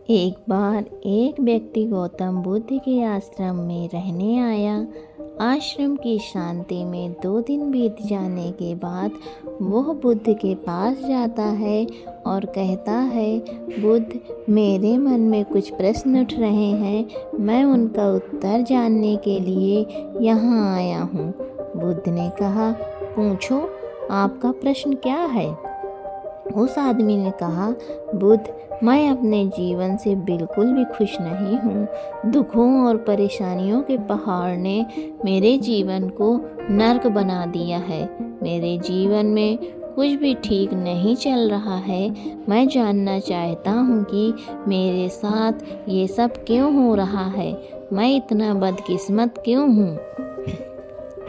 एक बार एक व्यक्ति गौतम बुद्ध के आश्रम में रहने आया। आश्रम की शांति में 2 दिन बीत जाने के बाद वह बुद्ध के पास जाता है और कहता है, बुद्ध, मेरे मन में कुछ प्रश्न उठ रहे हैं, मैं उनका उत्तर जानने के लिए यहाँ आया हूँ। बुद्ध ने कहा, पूछो, आपका प्रश्न क्या है? उस आदमी ने कहा, बुद्ध, मैं अपने जीवन से बिल्कुल भी खुश नहीं हूँ। दुखों और परेशानियों के पहाड़ ने मेरे जीवन को नर्क बना दिया है। मेरे जीवन में कुछ भी ठीक नहीं चल रहा है। मैं जानना चाहता हूँ कि मेरे साथ ये सब क्यों हो रहा है। मैं इतना बदकिस्मत क्यों हूँ?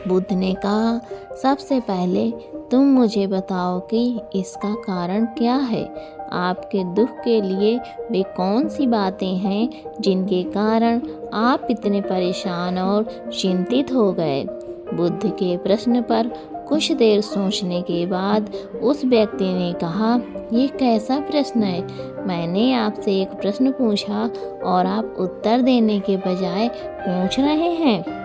बुद्ध ने कहा, सबसे पहले तुम मुझे बताओ कि इसका कारण क्या है। आपके दुख के लिए वे कौन सी बातें हैं जिनके कारण आप इतने परेशान और चिंतित हो गए? बुद्ध के प्रश्न पर कुछ देर सोचने के बाद उस व्यक्ति ने कहा, ये कैसा प्रश्न है? मैंने आपसे एक प्रश्न पूछा और आप उत्तर देने के बजाय पूछ रहे हैं।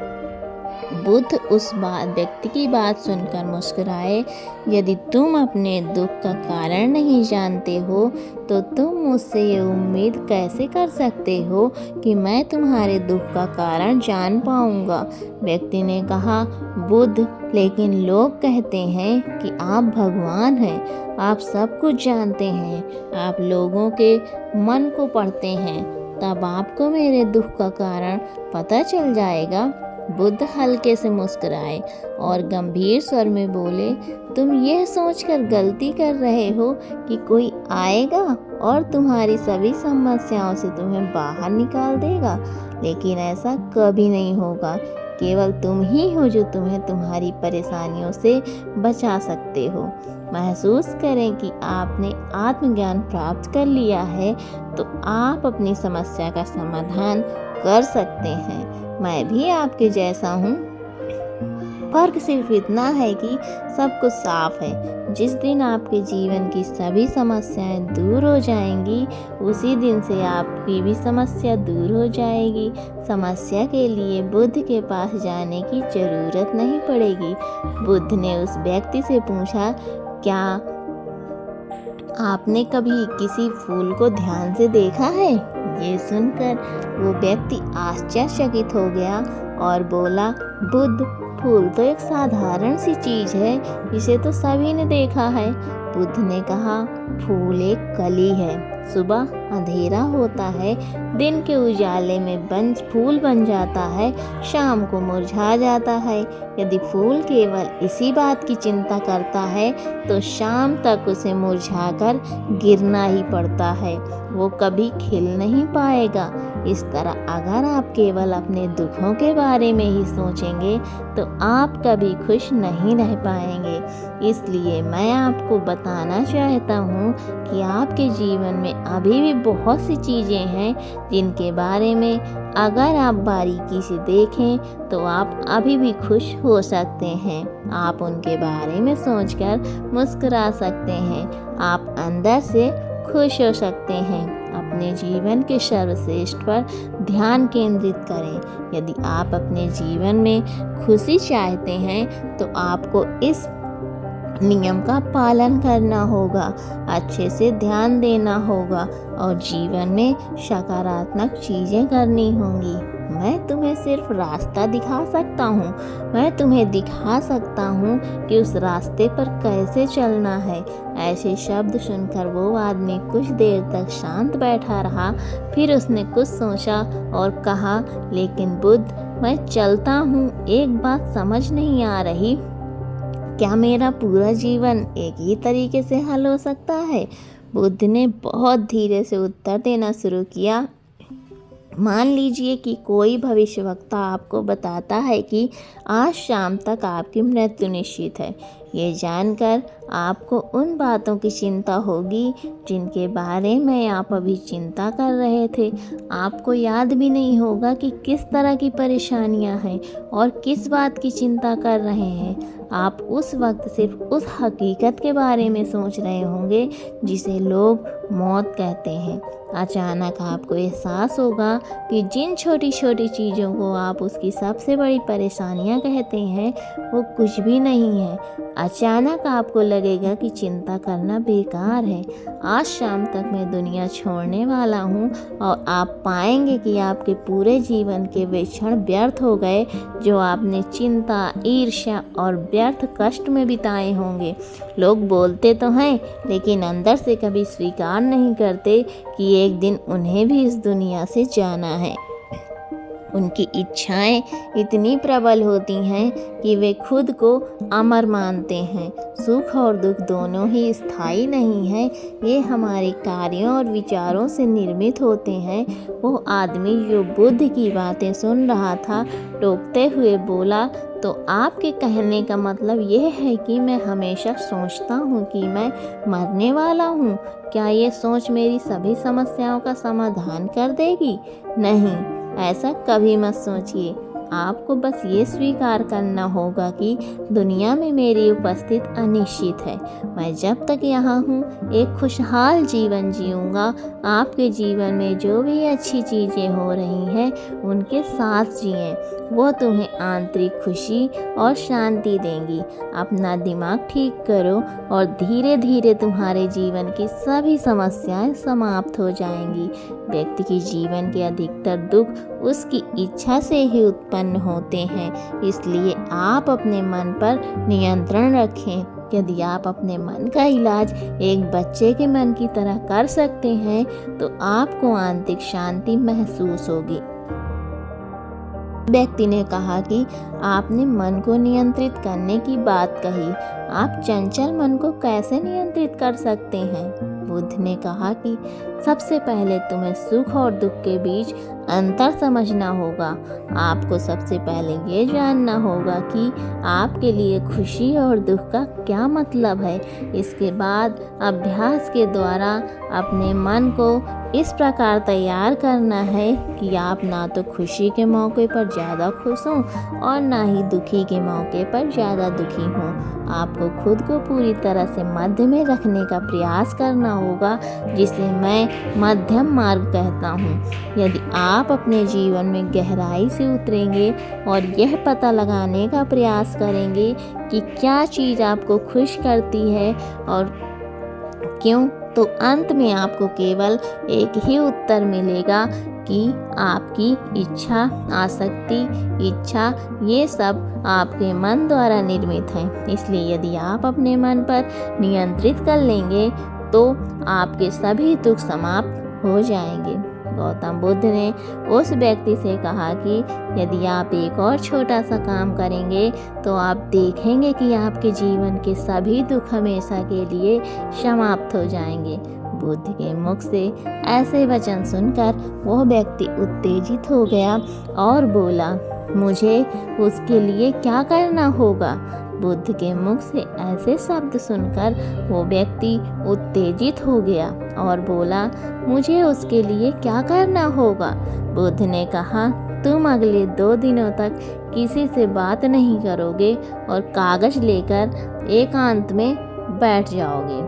बुद्ध उस व्यक्ति की बात सुनकर मुस्कुराए। यदि तुम अपने दुख का कारण नहीं जानते हो तो तुम मुझसे ये उम्मीद कैसे कर सकते हो कि मैं तुम्हारे दुख का कारण जान पाऊंगा? व्यक्ति ने कहा, बुद्ध, लेकिन लोग कहते हैं कि आप भगवान हैं, आप सब कुछ जानते हैं, आप लोगों के मन को पढ़ते हैं, तब आपको मेरे दुख का कारण पता चल जाएगा। बुद्ध हल्के से मुस्कुराए और गंभीर स्वर में बोले, तुम यह सोचकर गलती कर रहे हो कि कोई आएगा और तुम्हारी सभी समस्याओं से तुम्हें बाहर निकाल देगा, लेकिन ऐसा कभी नहीं होगा। केवल तुम ही हो जो तुम्हें तुम्हारी परेशानियों से बचा सकते हो। महसूस करें कि आपने आत्मज्ञान प्राप्त कर लिया है तो आप अपनी समस्या का समाधान कर सकते हैं। मैं भी आपके जैसा हूँ। फर्क सिर्फ इतना है कि सब कुछ साफ है। जिस दिन आपके जीवन की सभी समस्याएं दूर हो जाएंगी, उसी दिन से आपकी भी समस्या दूर हो जाएगी। समस्या के लिए बुद्ध के पास जाने की जरूरत नहीं पड़ेगी। बुद्ध ने उस व्यक्ति से पूछा, क्या आपने कभी किसी फूल को ध्यान से देखा है? ये सुनकर वो व्यक्ति आश्चर्यचकित हो गया और बोला, बुद्ध, फूल तो एक साधारण सी चीज है, इसे तो सभी ने देखा है। बुद्ध ने कहा, फूल एक कली है। सुबह अंधेरा होता है, दिन के उजाले में फूल बन जाता है, शाम को मुरझा जाता है। यदि फूल केवल इसी बात की चिंता करता है तो शाम तक उसे मुरझाकर गिरना ही पड़ता है, वो कभी खिल नहीं पाएगा। इस तरह अगर आप केवल अपने दुखों के बारे में ही सोचेंगे तो आप कभी खुश नहीं रह पाएंगे। इसलिए मैं आपको बताना चाहता हूँ कि आपके जीवन में अभी भी बहुत सी चीज़ें हैं जिनके बारे में अगर आप बारीकी से देखें तो आप अभी भी खुश हो सकते हैं। आप उनके बारे में सोचकर मुस्कुरा सकते हैं। आप अंदर से खुश हो सकते हैं। अपने जीवन के सर्वश्रेष्ठ पर ध्यान केंद्रित करें। यदि आप अपने जीवन में खुशी चाहते हैं तो आपको इस नियम का पालन करना होगा, अच्छे से ध्यान देना होगा और जीवन में सकारात्मक चीज़ें करनी होंगी। मैं तुम्हें सिर्फ रास्ता दिखा सकता हूँ। मैं तुम्हें दिखा सकता हूँ कि उस रास्ते पर कैसे चलना है। ऐसे शब्द सुनकर वो आदमी कुछ देर तक शांत बैठा रहा। फिर उसने कुछ सोचा और कहा, लेकिन बुद्ध, मैं चलता हूँ, एक बात समझ नहीं आ रही, क्या मेरा पूरा जीवन एक ही तरीके से हल हो सकता है? बुद्ध ने बहुत धीरे से उत्तर देना शुरू किया। मान लीजिए कि कोई भविष्यवक्ता आपको बताता है कि आज शाम तक आपकी मृत्यु निश्चित है। ये जानकर आपको उन बातों की चिंता होगी जिनके बारे में आप अभी चिंता कर रहे थे। आपको याद भी नहीं होगा कि किस तरह की परेशानियां हैं और किस बात की चिंता कर रहे हैं। आप उस वक्त सिर्फ उस हकीकत के बारे में सोच रहे होंगे जिसे लोग मौत कहते हैं। अचानक आपको एहसास होगा कि जिन छोटी छोटी चीज़ों को आप उसकी सबसे बड़ी परेशानियां कहते हैं वो कुछ भी नहीं है। अचानक आपको लगेगा कि चिंता करना बेकार है। आज शाम तक मैं दुनिया छोड़ने वाला हूँ और आप पाएंगे कि आपके पूरे जीवन के वे क्षण व्यर्थ हो गए जो आपने चिंता, ईर्ष्या और व्यर्थ कष्ट में बिताए होंगे। लोग बोलते तो हैं लेकिन अंदर से कभी स्वीकार नहीं करते कि एक दिन उन्हें भी इस दुनिया से जाना है। उनकी इच्छाएं इतनी प्रबल होती हैं कि वे खुद को अमर मानते हैं। सुख और दुख दोनों ही स्थायी नहीं हैं, ये हमारे कार्यों और विचारों से निर्मित होते हैं। वो आदमी जो बुद्ध की बातें सुन रहा था टोकते हुए बोला, तो आपके कहने का मतलब यह है कि मैं हमेशा सोचता हूँ कि मैं मरने वाला हूँ। क्या ये सोच मेरी सभी समस्याओं का समाधान कर देगी? नहीं, ऐसा कभी मत सोचिए। आपको बस ये स्वीकार करना होगा कि दुनिया में मेरी उपस्थिति अनिश्चित है। मैं जब तक यहाँ हूँ एक खुशहाल जीवन जीऊँगा। आपके जीवन में जो भी अच्छी चीज़ें हो रही हैं उनके साथ जिएं। वो तुम्हें आंतरिक खुशी और शांति देंगी। अपना दिमाग ठीक करो और धीरे धीरे तुम्हारे जीवन की सभी समस्याएं समाप्त हो जाएंगी। व्यक्ति के जीवन के अधिकतर दुख उसकी इच्छा से ही उत्पन्न होते हैं, इसलिए आप अपने मन पर नियंत्रण रखें। यदि आप अपने मन का इलाज एक बच्चे के मन की तरह कर सकते हैं तो आपको आंतरिक शांति महसूस होगी। व्यक्ति ने कहा कि आपने मन को नियंत्रित करने की बात कही, आप चंचल मन को कैसे नियंत्रित कर सकते हैं? बुद्ध ने कहा कि सबसे पहले तुम्हें सुख और दुख के बीच अंतर समझना होगा। आपको सबसे पहले ये जानना होगा कि आपके लिए खुशी और दुख का क्या मतलब है। इसके बाद अभ्यास के द्वारा अपने मन को इस प्रकार तैयार करना है कि आप ना तो खुशी के मौके पर ज़्यादा खुश हों और ना ही दुखी के मौके पर ज़्यादा दुखी हों। आपको खुद को पूरी तरह से मध्य में रखने का प्रयास करना होगा, जिसे मैं मध्यम मार्ग कहता हूँ। यदि आप अपने जीवन में गहराई से उतरेंगे और यह पता लगाने का प्रयास करेंगे कि क्या चीज़ आपको खुश करती है और क्यों, तो अंत में आपको केवल एक ही उत्तर मिलेगा कि आपकी इच्छा, आसक्ति, इच्छा ये सब आपके मन द्वारा निर्मित हैं। इसलिए यदि आप अपने मन पर नियंत्रित कर लेंगे तो आपके सभी दुख समाप्त हो जाएंगे। गौतम बुद्ध ने उस व्यक्ति से कहा कि यदि आप एक और छोटा सा काम करेंगे तो आप देखेंगे कि आपके जीवन के सभी दुख हमेशा के लिए समाप्त हो जाएंगे। बुद्ध के मुख से ऐसे वचन सुनकर वह व्यक्ति उत्तेजित हो गया और बोला, मुझे उसके लिए क्या करना होगा? बुद्ध के मुख से ऐसे शब्द सुनकर वो व्यक्ति उत्तेजित हो गया और बोला, मुझे उसके लिए क्या करना होगा? बुद्ध ने कहा, तुम अगले 2 दिनों तक किसी से बात नहीं करोगे और कागज लेकर एकांत में बैठ जाओगे।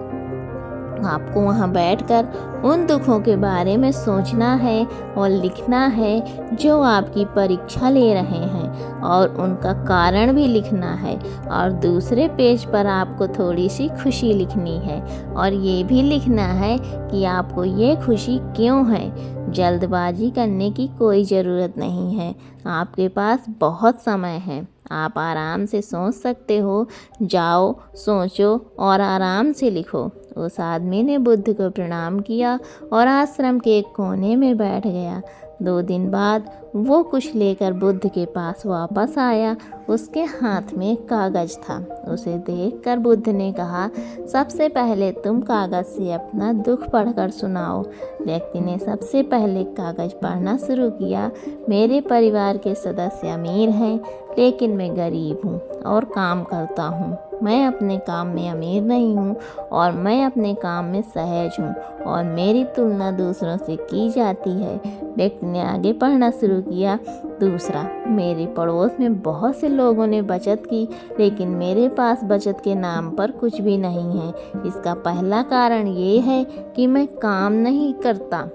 आपको वहाँ बैठकर उन दुखों के बारे में सोचना है और लिखना है जो आपकी परीक्षा ले रहे हैं, और उनका कारण भी लिखना है। और दूसरे पेज पर आपको थोड़ी सी खुशी लिखनी है और ये भी लिखना है कि आपको ये खुशी क्यों है। जल्दबाजी करने की कोई ज़रूरत नहीं है, आपके पास बहुत समय है। आप आराम से सोच सकते हो। जाओ, सोचो और आराम से लिखो। उस आदमी ने बुद्ध को प्रणाम किया और आश्रम के एक कोने में बैठ गया। 2 दिन बाद वो कुछ लेकर बुद्ध के पास वापस आया। उसके हाथ में कागज था। उसे देखकर बुद्ध ने कहा, सबसे पहले तुम कागज से अपना दुख पढ़कर सुनाओ। व्यक्ति ने सबसे पहले कागज पढ़ना शुरू किया। मेरे परिवार के सदस्य अमीर हैं, लेकिन मैं गरीब हूँ और काम करता हूँ। मैं अपने काम में अमीर नहीं हूँ और मैं अपने काम में सहज हूँ और मेरी तुलना दूसरों से की जाती है। व्यक्ति ने आगे पढ़ना शुरू किया। दूसरा, मेरे पड़ोस में बहुत से लोगों ने बचत की, लेकिन मेरे पास बचत के नाम पर कुछ भी नहीं है। इसका पहला कारण ये है कि मैं काम नहीं करता,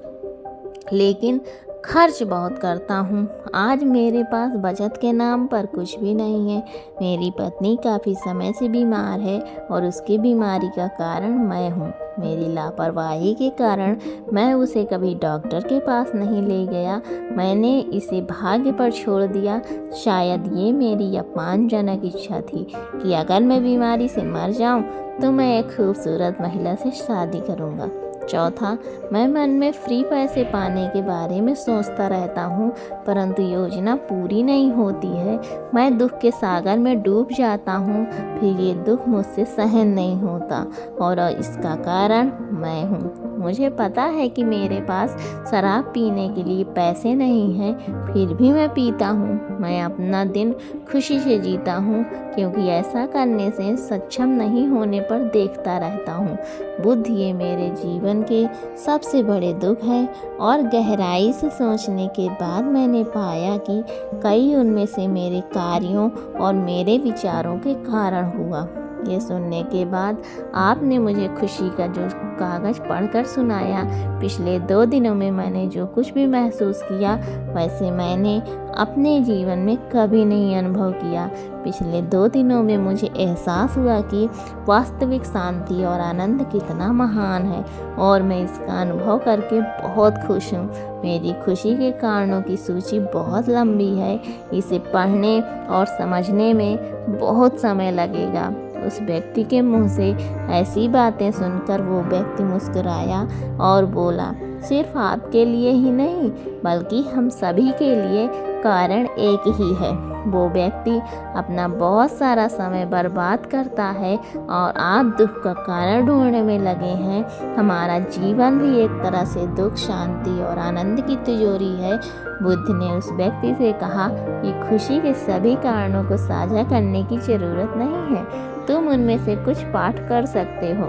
लेकिन खर्च बहुत करता हूँ। आज मेरे पास बचत के नाम पर कुछ भी नहीं है। मेरी पत्नी काफ़ी समय से बीमार है और उसकी बीमारी का कारण मैं हूँ। मेरी लापरवाही के कारण मैं उसे कभी डॉक्टर के पास नहीं ले गया। मैंने इसे भाग्य पर छोड़ दिया। शायद ये मेरी अपमानजनक इच्छा थी कि अगर मैं बीमारी से मर जाऊँ तो मैं एक खूबसूरत महिला से शादी करूँगा। चौथा, मैं मन में फ्री पैसे पाने के बारे में सोचता रहता हूँ, परंतु योजना पूरी नहीं होती है। मैं दुख के सागर में डूब जाता हूँ, फिर ये दुख मुझसे सहन नहीं होता और इसका कारण मैं हूँ। मुझे पता है कि मेरे पास शराब पीने के लिए पैसे नहीं हैं, फिर भी मैं पीता हूँ। मैं अपना दिन खुशी से जीता हूँ, क्योंकि ऐसा करने से सक्षम नहीं होने पर देखता रहता हूँ। बुद्ध ये मेरे जीवन के सबसे बड़े दुख हैं और गहराई से सोचने के बाद मैंने पाया कि कई उनमें से मेरे कार्यों और मेरे विचारों के कारण हुआ। ये सुनने के बाद आपने मुझे खुशी का जो कागज़ पढ़कर सुनाया। पिछले 2 दिनों में मैंने जो कुछ भी महसूस किया, वैसे मैंने अपने जीवन में कभी नहीं अनुभव किया। पिछले 2 दिनों में मुझे एहसास हुआ कि वास्तविक शांति और आनंद कितना महान है और मैं इसका अनुभव करके बहुत खुश हूँ। मेरी खुशी के कारणों की सूची बहुत लंबी है। इसे पढ़ने और समझने में बहुत समय लगेगा। उस व्यक्ति के मुंह से ऐसी बातें सुनकर वो व्यक्ति मुस्कुराया और बोला, सिर्फ आपके लिए ही नहीं बल्कि हम सभी के लिए कारण एक ही है। वो व्यक्ति अपना बहुत सारा समय बर्बाद करता है और आप दुख का कारण ढूंढने में लगे हैं। हमारा जीवन भी एक तरह से दुख, शांति और आनंद की तिजोरी है। बुद्ध ने उस व्यक्ति से कहा कि खुशी के सभी कारणों को साझा करने की ज़रूरत नहीं है, तुम उनमें से कुछ पाठ कर सकते हो।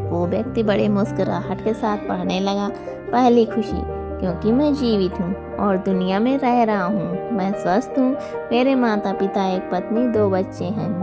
वो व्यक्ति बड़े मुस्कुराहट के साथ पढ़ने लगा। पहली खुशी, क्योंकि मैं जीवित हूँ और दुनिया में रह रहा हूँ। मैं स्वस्थ हूँ। मेरे माता पिता, एक पत्नी, 2 बच्चे हैं।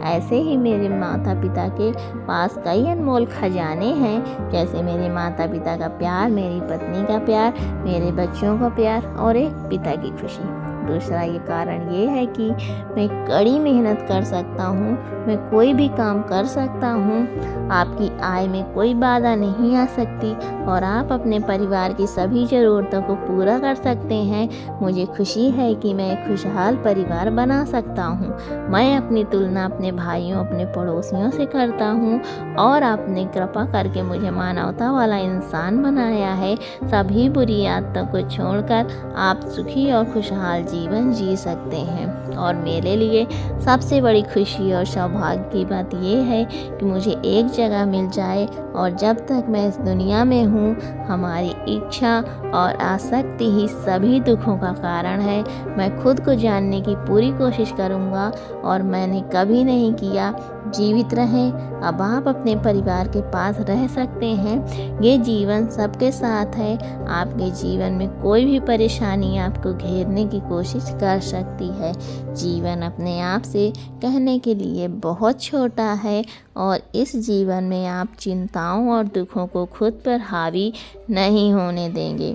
ऐसे ही मेरे माता पिता के पास कई अनमोल खजाने हैं, जैसे मेरे माता पिता का प्यार, मेरी पत्नी का प्यार, मेरे बच्चों का प्यार और एक पिता की खुशी। दूसरा ये कारण ये है कि मैं कड़ी मेहनत कर सकता हूँ। मैं कोई भी काम कर सकता हूँ। आपकी आय में कोई बाधा नहीं आ सकती और आप अपने परिवार की सभी ज़रूरतों को पूरा कर सकते हैं। मुझे खुशी है कि मैं एक खुशहाल परिवार बना सकता हूँ। मैं अपनी तुलना अपने भाइयों, अपने पड़ोसियों से करता हूँ और आपने कृपा करके मुझे मानवता वाला इंसान बनाया है। सभी बुरी आदतों को छोड़कर आप सुखी और खुशहाल जीवन जी सकते हैं। और मेरे लिए सबसे बड़ी खुशी और सौभाग्य की बात यह है कि मुझे एक जगह मिल जाए और जब तक मैं इस दुनिया में हूँ, हमारी इच्छा और आसक्ति ही सभी दुखों का कारण है। मैं खुद को जानने की पूरी कोशिश करूँगा और मैंने कभी नहीं किया। जीवित रहें। अब आप अपने परिवार के पास रह सकते हैं। ये जीवन सबके साथ है। आपके जीवन में कोई भी परेशानी आपको घेरने की कोशिश कर सकती है। जीवन अपने आप से कहने के लिए बहुत छोटा है और इस जीवन में आप चिंताओं और दुखों को खुद पर हावी नहीं होने देंगे।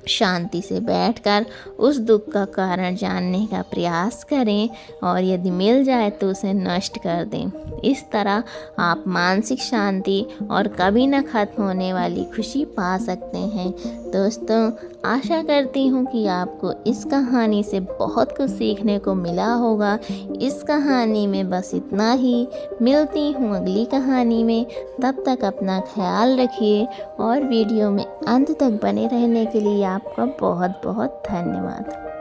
शांति से बैठकर उस दुख का कारण जानने का प्रयास करें और यदि मिल जाए तो उसे नष्ट कर दें। इस तरह आप मानसिक शांति और कभी न खत्म होने वाली खुशी पा सकते हैं। दोस्तों, आशा करती हूँ कि आपको इस कहानी से बहुत कुछ सीखने को मिला होगा। इस कहानी में बस इतना ही। मिलती हूँ अगली कहानी में। तब तक अपना ख्याल रखिए और वीडियो में अंत तक बने रहने के लिए आपका बहुत बहुत धन्यवाद।